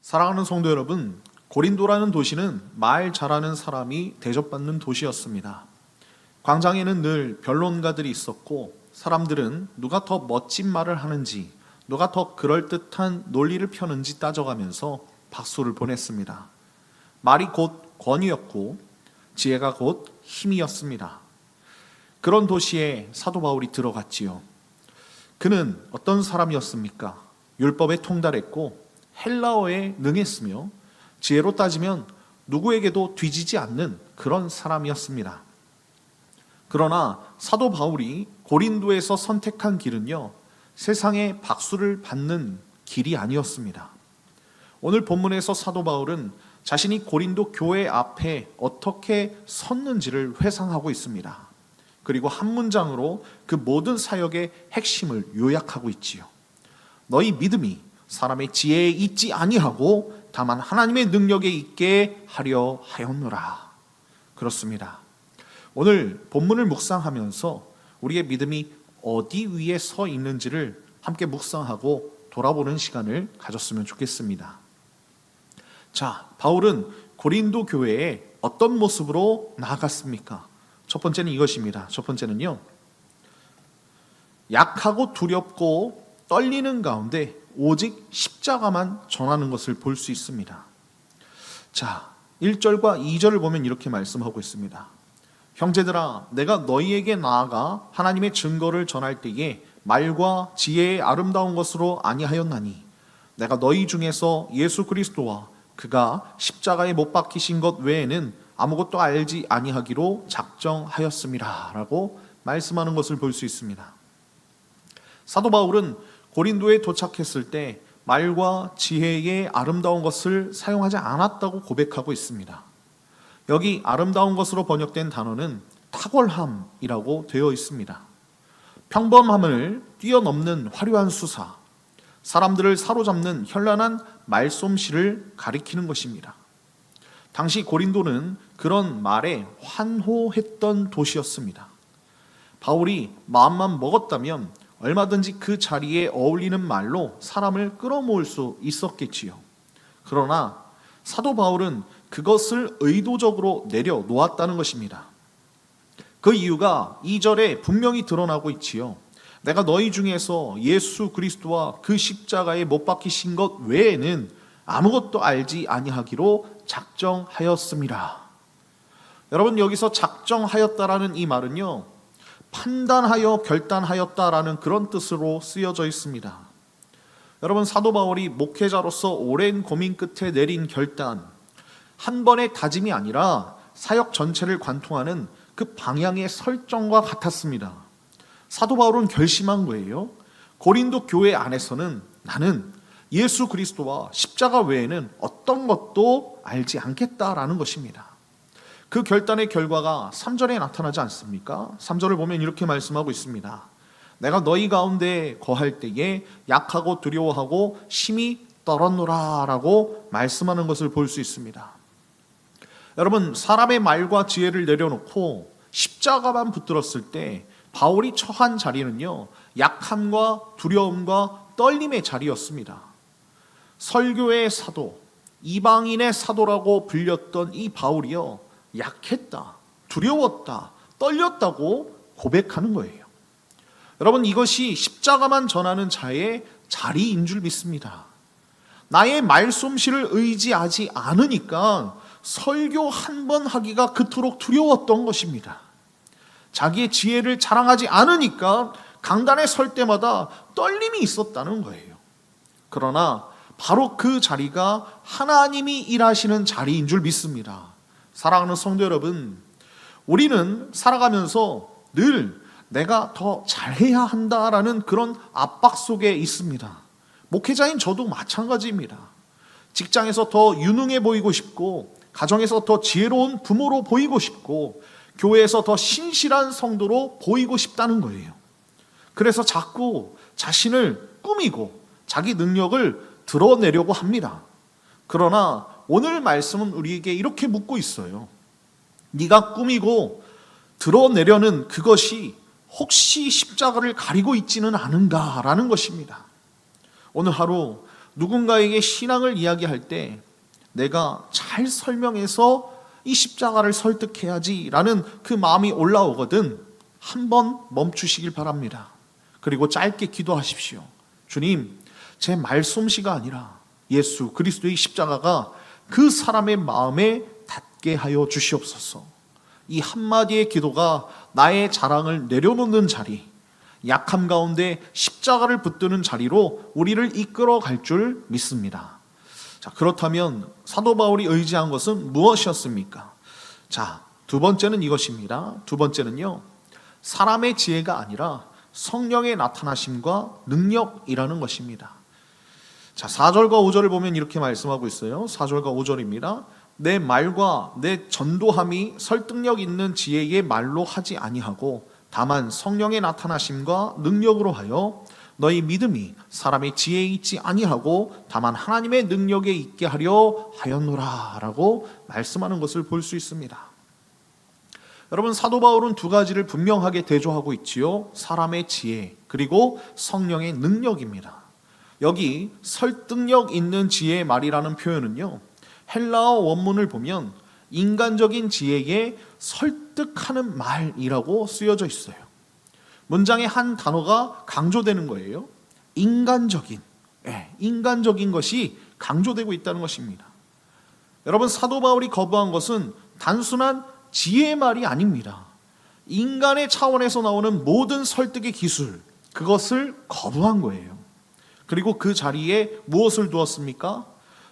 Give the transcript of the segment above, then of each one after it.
사랑하는 성도 여러분, 고린도라는 도시는 말 잘하는 사람이 대접받는 도시였습니다. 광장에는 늘 변론가들이 있었고, 사람들은 누가 더 멋진 말을 하는지, 누가 더 그럴듯한 논리를 펴는지 따져가면서 박수를 보냈습니다. 말이 곧 권위였고 지혜가 곧 힘이었습니다. 그런 도시에 사도 바울이 들어갔지요. 그는 어떤 사람이었습니까? 율법에 통달했고 헬라어에 능했으며 지혜로 따지면 누구에게도 뒤지지 않는 그런 사람이었습니다. 그러나 사도 바울이 고린도에서 선택한 길은요, 세상의 박수를 받는 길이 아니었습니다. 오늘 본문에서 사도 바울은 자신이 고린도 교회 앞에 어떻게 섰는지를 회상하고 있습니다. 그리고 한 문장으로 그 모든 사역의 핵심을 요약하고 있지요. 너희 믿음이 사람의 지혜에 있지 아니하고 다만 하나님의 능력에 있게 하려 하였노라. 그렇습니다. 오늘 본문을 묵상하면서 우리의 믿음이 어디 위에 서 있는지를 함께 묵상하고 돌아보는 시간을 가졌으면 좋겠습니다. 자, 바울은 고린도 교회에 어떤 모습으로 나아갔습니까? 첫 번째는 이것입니다. 첫 번째는요, 약하고 두렵고 떨리는 가운데 오직 십자가만 전하는 것을 볼 수 있습니다. 자, 1절과 2절을 보면 이렇게 말씀하고 있습니다. 형제들아, 내가 너희에게 나아가 하나님의 증거를 전할 때에 말과 지혜의 아름다운 것으로 아니하였나니 내가 너희 중에서 예수 그리스도와 그가 십자가에 못 박히신 것 외에는 아무것도 알지 아니하기로 작정하였음이라 라고 말씀하는 것을 볼 수 있습니다. 사도 바울은 고린도에 도착했을 때 말과 지혜의 아름다운 것을 사용하지 않았다고 고백하고 있습니다. 여기 아름다운 것으로 번역된 단어는 탁월함이라고 되어 있습니다. 평범함을 뛰어넘는 화려한 수사, 사람들을 사로잡는 현란한 말솜씨를 가리키는 것입니다. 당시 고린도는 그런 말에 환호했던 도시였습니다. 바울이 마음만 먹었다면 얼마든지 그 자리에 어울리는 말로 사람을 끌어모을 수 있었겠지요. 그러나 사도 바울은 그것을 의도적으로 내려놓았다는 것입니다. 그 이유가 2절에 분명히 드러나고 있지요. 내가 너희 중에서 예수 그리스도와 그 십자가에 못 박히신 것 외에는 아무것도 알지 아니하기로 작정하였음이라. 여러분, 여기서 작정하였다라는 이 말은요, 판단하여 결단하였다라는 그런 뜻으로 쓰여져 있습니다. 여러분, 사도 바울이 목회자로서 오랜 고민 끝에 내린 결단, 한 번의 다짐이 아니라 사역 전체를 관통하는 그 방향의 설정과 같았습니다. 사도 바울은 결심한 거예요. 고린도 교회 안에서는 나는 예수 그리스도와 십자가 외에는 어떤 것도 알지 않겠다라는 것입니다. 그 결단의 결과가 3절에 나타나지 않습니까? 3절을 보면 이렇게 말씀하고 있습니다. 내가 너희 가운데 거할 때에 약하고 두려워하고 심히 떨었노라 라고 말씀하는 것을 볼 수 있습니다. 여러분, 사람의 말과 지혜를 내려놓고 십자가만 붙들었을 때 바울이 처한 자리는요, 약함과 두려움과 떨림의 자리였습니다. 설교의 사도, 이방인의 사도라고 불렸던 이 바울이요, 약했다, 두려웠다, 떨렸다고 고백하는 거예요. 여러분, 이것이 십자가만 전하는 자의 자리인 줄 믿습니다. 나의 말솜씨를 의지하지 않으니까 설교 한 번 하기가 그토록 두려웠던 것입니다. 자기의 지혜를 자랑하지 않으니까 강단에 설 때마다 떨림이 있었다는 거예요. 그러나 바로 그 자리가 하나님이 일하시는 자리인 줄 믿습니다. 사랑하는 성도 여러분, 우리는 살아가면서 늘 내가 더 잘해야 한다라는 그런 압박 속에 있습니다. 목회자인 저도 마찬가지입니다. 직장에서 더 유능해 보이고 싶고, 가정에서 더 지혜로운 부모로 보이고 싶고, 교회에서 더 신실한 성도로 보이고 싶다는 거예요. 그래서 자꾸 자신을 꾸미고 자기 능력을 드러내려고 합니다. 그러나 오늘 말씀은 우리에게 이렇게 묻고 있어요. 네가 꾸미고 드러내려는 그것이 혹시 십자가를 가리고 있지는 않은가라는 것입니다. 오늘 하루 누군가에게 신앙을 이야기할 때 내가 잘 설명해서 이 십자가를 설득해야지라는 그 마음이 올라오거든 한번 멈추시길 바랍니다. 그리고 짧게 기도하십시오. 주님, 제 말솜씨가 아니라 예수 그리스도의 십자가가 그 사람의 마음에 닿게 하여 주시옵소서. 이 한마디의 기도가 나의 자랑을 내려놓는 자리, 약함 가운데 십자가를 붙드는 자리로 우리를 이끌어 갈 줄 믿습니다. 자, 그렇다면 사도 바울이 의지한 것은 무엇이었습니까? 자, 두 번째는 이것입니다. 두 번째는요, 사람의 지혜가 아니라 성령의 나타나심과 능력이라는 것입니다. 자, 4절과 5절을 보면 이렇게 말씀하고 있어요. 4절과 5절입니다. 내 말과 내 전도함이 설득력 있는 지혜의 말로 하지 아니하고 다만 성령의 나타나심과 능력으로 하여 너희 믿음이 사람의 지혜에 있지 아니하고 다만 하나님의 능력에 있게 하려 하였노라 라고 말씀하는 것을 볼 수 있습니다. 여러분, 사도 바울은 두 가지를 분명하게 대조하고 있지요. 사람의 지혜 그리고 성령의 능력입니다. 여기 설득력 있는 지혜의 말이라는 표현은요, 헬라어 원문을 보면 인간적인 지혜에 설득하는 말이라고 쓰여져 있어요. 문장의 한 단어가 강조되는 거예요. 인간적인 것이 강조되고 있다는 것입니다. 여러분, 사도 바울이 거부한 것은 단순한 지혜의 말이 아닙니다. 인간의 차원에서 나오는 모든 설득의 기술, 그것을 거부한 거예요. 그리고 그 자리에 무엇을 두었습니까?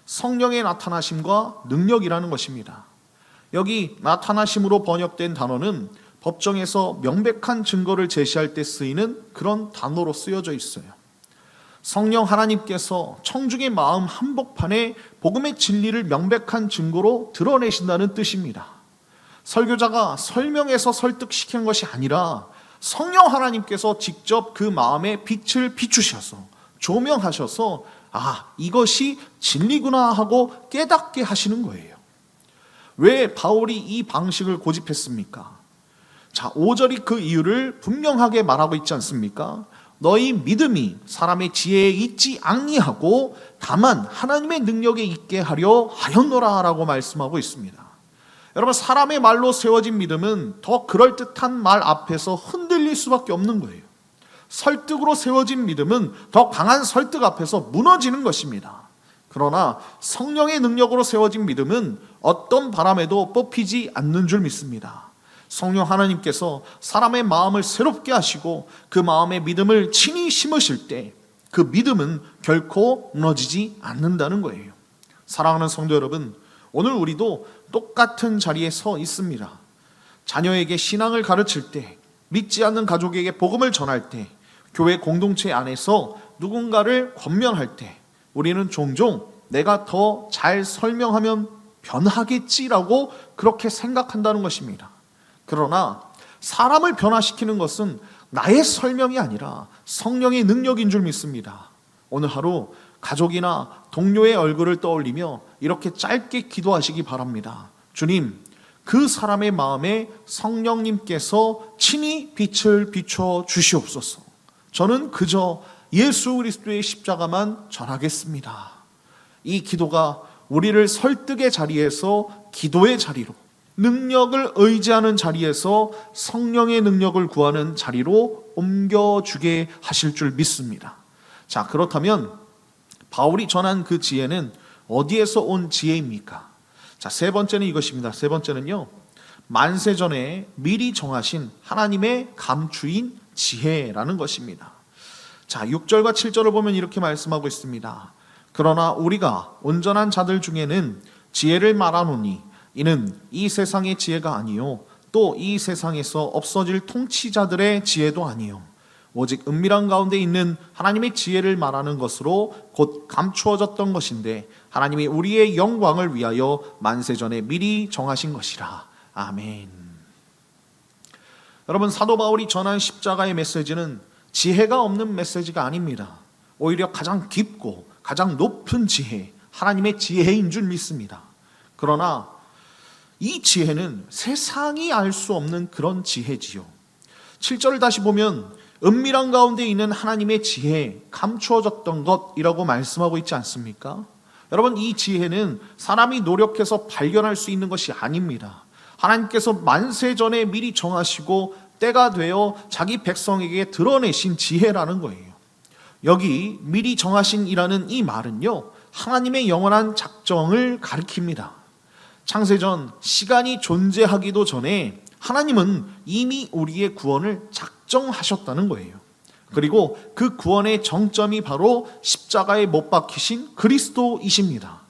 성령의 나타나심과 능력이라는 것입니다. 여기 나타나심으로 번역된 단어는 법정에서 명백한 증거를 제시할 때 쓰이는 그런 단어로 쓰여져 있어요. 성령 하나님께서 청중의 마음 한복판에 복음의 진리를 명백한 증거로 드러내신다는 뜻입니다. 설교자가 설명해서 설득시킨 것이 아니라 성령 하나님께서 직접 그 마음에 빛을 비추셔서 조명하셔서 이것이 진리구나 하고 깨닫게 하시는 거예요. 왜 바울이 이 방식을 고집했습니까? 자, 5절이 그 이유를 분명하게 말하고 있지 않습니까? 너희 믿음이 사람의 지혜에 있지 아니하고 다만 하나님의 능력에 있게 하려 하였노라 라고 말씀하고 있습니다. 여러분, 사람의 말로 세워진 믿음은 더 그럴듯한 말 앞에서 흔들릴 수밖에 없는 거예요. 설득으로 세워진 믿음은 더 강한 설득 앞에서 무너지는 것입니다. 그러나 성령의 능력으로 세워진 믿음은 어떤 바람에도 뽑히지 않는 줄 믿습니다. 성령 하나님께서 사람의 마음을 새롭게 하시고 그 마음에 믿음을 친히 심으실 때 그 믿음은 결코 무너지지 않는다는 거예요. 사랑하는 성도 여러분, 오늘 우리도 똑같은 자리에 서 있습니다. 자녀에게 신앙을 가르칠 때, 믿지 않는 가족에게 복음을 전할 때, 교회 공동체 안에서 누군가를 권면할 때 우리는 종종 내가 더 잘 설명하면 변하겠지라고 그렇게 생각한다는 것입니다. 그러나 사람을 변화시키는 것은 나의 설명이 아니라 성령의 능력인 줄 믿습니다. 오늘 하루 가족이나 동료의 얼굴을 떠올리며 이렇게 짧게 기도하시기 바랍니다. 주님, 그 사람의 마음에 성령님께서 친히 빛을 비춰 주시옵소서. 저는 그저 예수 그리스도의 십자가만 전하겠습니다. 이 기도가 우리를 설득의 자리에서 기도의 자리로, 능력을 의지하는 자리에서 성령의 능력을 구하는 자리로 옮겨주게 하실 줄 믿습니다. 자, 그렇다면 바울이 전한 그 지혜는 어디에서 온 지혜입니까? 자, 세 번째는 이것입니다. 세 번째는요, 만세전에 미리 정하신 하나님의 감추인 지혜라는 것입니다. 자, 6절과 7절을 보면 이렇게 말씀하고 있습니다. 그러나 우리가 온전한 자들 중에는 지혜를 말하노니 이는 이 세상의 지혜가 아니요 또 이 세상에서 없어질 통치자들의 지혜도 아니요 오직 은밀한 가운데 있는 하나님의 지혜를 말하는 것으로 곧 감추어졌던 것인데 하나님이 우리의 영광을 위하여 만세전에 미리 정하신 것이라. 아멘. 여러분, 사도 바울이 전한 십자가의 메시지는 지혜가 없는 메시지가 아닙니다. 오히려 가장 깊고 가장 높은 지혜, 하나님의 지혜인 줄 믿습니다. 그러나 이 지혜는 세상이 알 수 없는 그런 지혜지요. 7절을 다시 보면 은밀한 가운데 있는 하나님의 지혜, 감추어졌던 것이라고 말씀하고 있지 않습니까? 여러분, 이 지혜는 사람이 노력해서 발견할 수 있는 것이 아닙니다. 하나님께서 만세 전에 미리 정하시고 때가 되어 자기 백성에게 드러내신 지혜라는 거예요. 여기 미리 정하신이라는 이 말은요, 하나님의 영원한 작정을 가리킵니다. 창세전 시간이 존재하기도 전에 하나님은 이미 우리의 구원을 작정하셨다는 거예요. 그리고 그 구원의 정점이 바로 십자가에 못 박히신 그리스도이십니다.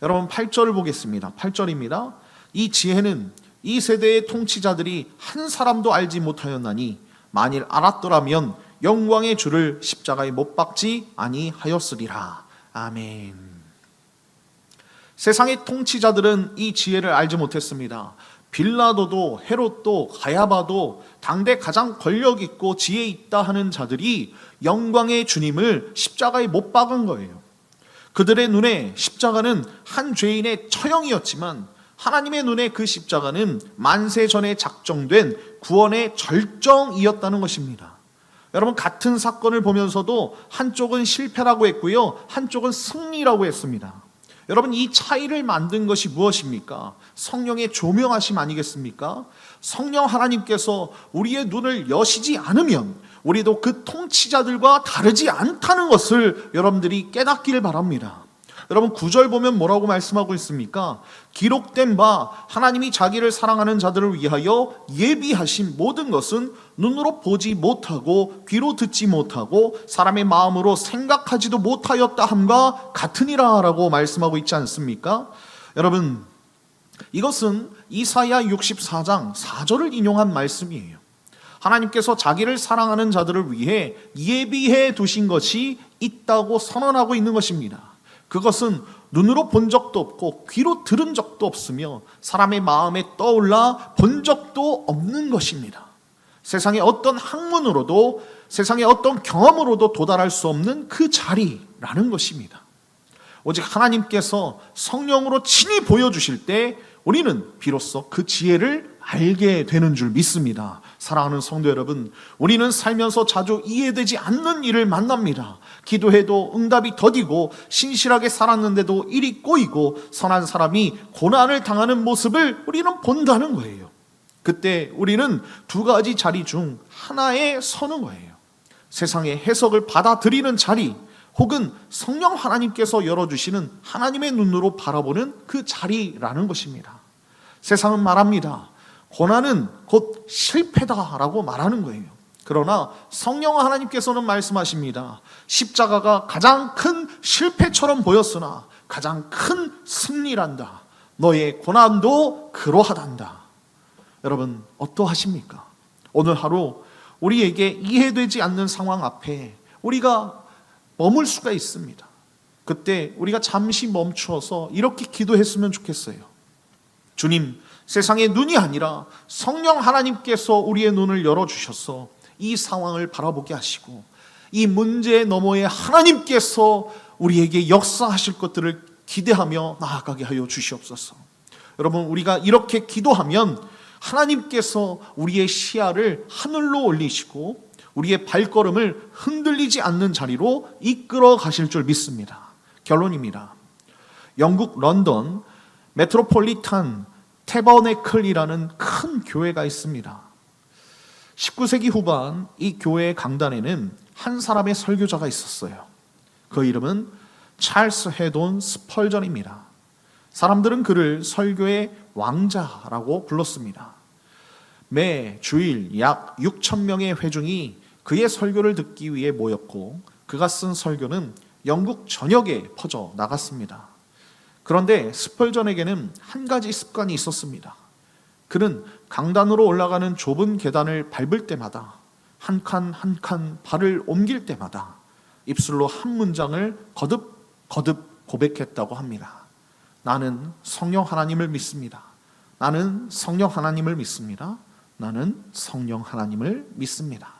여러분 8절을 보겠습니다. 8절입니다. 이 지혜는 이 세대의 통치자들이 한 사람도 알지 못하였나니 만일 알았더라면 영광의 주를 십자가에 못 박지 아니하였으리라. 아멘. 세상의 통치자들은 이 지혜를 알지 못했습니다. 빌라도도 헤롯도 가야바도 당대 가장 권력 있고 지혜 있다 하는 자들이 영광의 주님을 십자가에 못 박은 거예요. 그들의 눈에 십자가는 한 죄인의 처형이었지만 하나님의 눈에 그 십자가는 만세 전에 작정된 구원의 절정이었다는 것입니다. 여러분, 같은 사건을 보면서도 한쪽은 실패라고 했고요, 한쪽은 승리라고 했습니다. 여러분, 이 차이를 만든 것이 무엇입니까? 성령의 조명하심 아니겠습니까? 성령 하나님께서 우리의 눈을 여시지 않으면 우리도 그 통치자들과 다르지 않다는 것을 여러분들이 깨닫기를 바랍니다. 여러분, 9절 보면 뭐라고 말씀하고 있습니까? 기록된 바 하나님이 자기를 사랑하는 자들을 위하여 예비하신 모든 것은 눈으로 보지 못하고 귀로 듣지 못하고 사람의 마음으로 생각하지도 못하였다 함과 같으니라 라고 말씀하고 있지 않습니까? 여러분, 이것은 이사야 64장 4절을 인용한 말씀이에요. 하나님께서 자기를 사랑하는 자들을 위해 예비해 두신 것이 있다고 선언하고 있는 것입니다. 그것은 눈으로 본 적도 없고 귀로 들은 적도 없으며 사람의 마음에 떠올라 본 적도 없는 것입니다. 세상의 어떤 학문으로도 세상의 어떤 경험으로도 도달할 수 없는 그 자리라는 것입니다. 오직 하나님께서 성령으로 친히 보여주실 때 우리는 비로소 그 지혜를 알게 되는 줄 믿습니다. 사랑하는 성도 여러분, 우리는 살면서 자주 이해되지 않는 일을 만납니다. 기도해도 응답이 더디고 신실하게 살았는데도 일이 꼬이고 선한 사람이 고난을 당하는 모습을 우리는 본다는 거예요. 그때 우리는 두 가지 자리 중 하나에 서는 거예요. 세상의 해석을 받아들이는 자리, 혹은 성령 하나님께서 열어주시는 하나님의 눈으로 바라보는 그 자리라는 것입니다. 세상은 말합니다. 고난은 곧 실패다라고 말하는 거예요. 그러나 성령 하나님께서는 말씀하십니다. 십자가가 가장 큰 실패처럼 보였으나 가장 큰 승리란다. 너의 고난도 그러하단다. 여러분, 어떠하십니까? 오늘 하루 우리에게 이해되지 않는 상황 앞에 우리가 머물 수가 있습니다. 그때 우리가 잠시 멈추어서 이렇게 기도했으면 좋겠어요. 주님, 세상의 눈이 아니라 성령 하나님께서 우리의 눈을 열어주셔서 이 상황을 바라보게 하시고 이 문제 너머에 하나님께서 우리에게 역사하실 것들을 기대하며 나아가게 하여 주시옵소서. 여러분, 우리가 이렇게 기도하면 하나님께서 우리의 시야를 하늘로 올리시고 우리의 발걸음을 흔들리지 않는 자리로 이끌어 가실 줄 믿습니다. 결론입니다. 영국 런던 메트로폴리탄 태버네클이라는 큰 교회가 있습니다. 19세기 후반 이 교회의 강단에는 한 사람의 설교자가 있었어요. 그 이름은 찰스 헤돈 스펄전입니다. 사람들은 그를 설교의 왕자라고 불렀습니다. 매 주일 약 6,000명의 회중이 그의 설교를 듣기 위해 모였고 그가 쓴 설교는 영국 전역에 퍼져 나갔습니다. 그런데 스펄전에게는 한 가지 습관이 있었습니다. 그는 강단으로 올라가는 좁은 계단을 밟을 때마다 한 칸 한 칸 발을 옮길 때마다 입술로 한 문장을 거듭 고백했다고 합니다. 나는 성령 하나님을 믿습니다. 나는 성령 하나님을 믿습니다. 나는 성령 하나님을 믿습니다.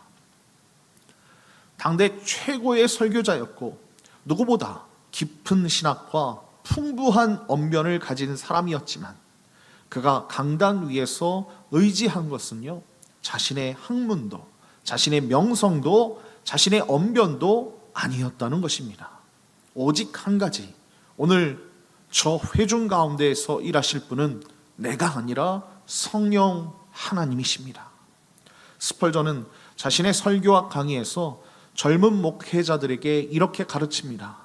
당대 최고의 설교자였고 누구보다 깊은 신학과 풍부한 언변을 가진 사람이었지만 그가 강단 위에서 의지한 것은요, 자신의 학문도, 자신의 명성도, 자신의 언변도 아니었다는 것입니다. 오직 한 가지, 오늘 저 회중 가운데에서 일하실 분은 내가 아니라 성령 하나님이십니다. 스펄전은 자신의 설교와 강의에서 젊은 목회자들에게 이렇게 가르칩니다.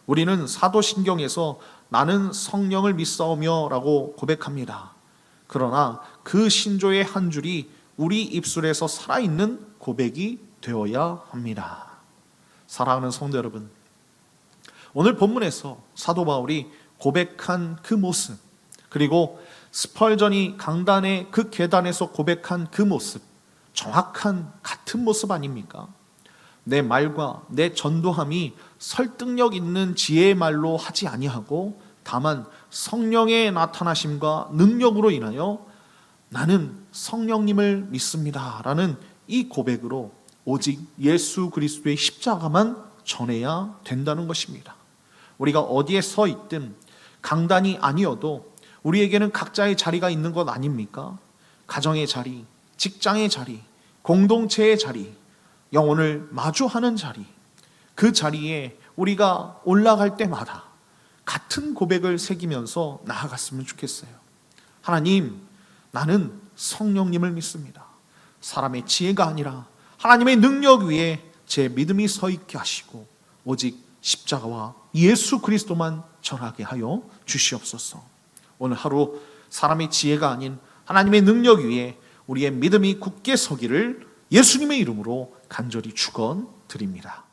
우리는 사도신경에서 나는 성령을 믿사오며 라고 고백합니다. 그러나 그 신조의 한 줄이 우리 입술에서 살아있는 고백이 되어야 합니다. 사랑하는 성도 여러분, 오늘 본문에서 사도 바울이 고백한 그 모습, 그리고 스펄전이 강단의 그 계단에서 고백한 그 모습, 정확한 같은 모습 아닙니까? 내 말과 내 전도함이 설득력 있는 지혜의 말로 하지 아니하고 다만 성령의 나타나심과 능력으로 인하여 나는 성령님을 믿습니다 라는 이 고백으로 오직 예수 그리스도의 십자가만 전해야 된다는 것입니다. 우리가 어디에 서 있든 강단이 아니어도 우리에게는 각자의 자리가 있는 것 아닙니까? 가정의 자리, 직장의 자리, 공동체의 자리, 영혼을 마주하는 자리, 그 자리에 우리가 올라갈 때마다 같은 고백을 새기면서 나아갔으면 좋겠어요. 하나님, 나는 성령님을 믿습니다. 사람의 지혜가 아니라 하나님의 능력 위에 제 믿음이 서 있게 하시고 오직 십자가와 예수 그리스도만 전하게 하여 주시옵소서. 오늘 하루 사람의 지혜가 아닌 하나님의 능력 위에 우리의 믿음이 굳게 서기를 예수님의 이름으로 간절히 축원드립니다.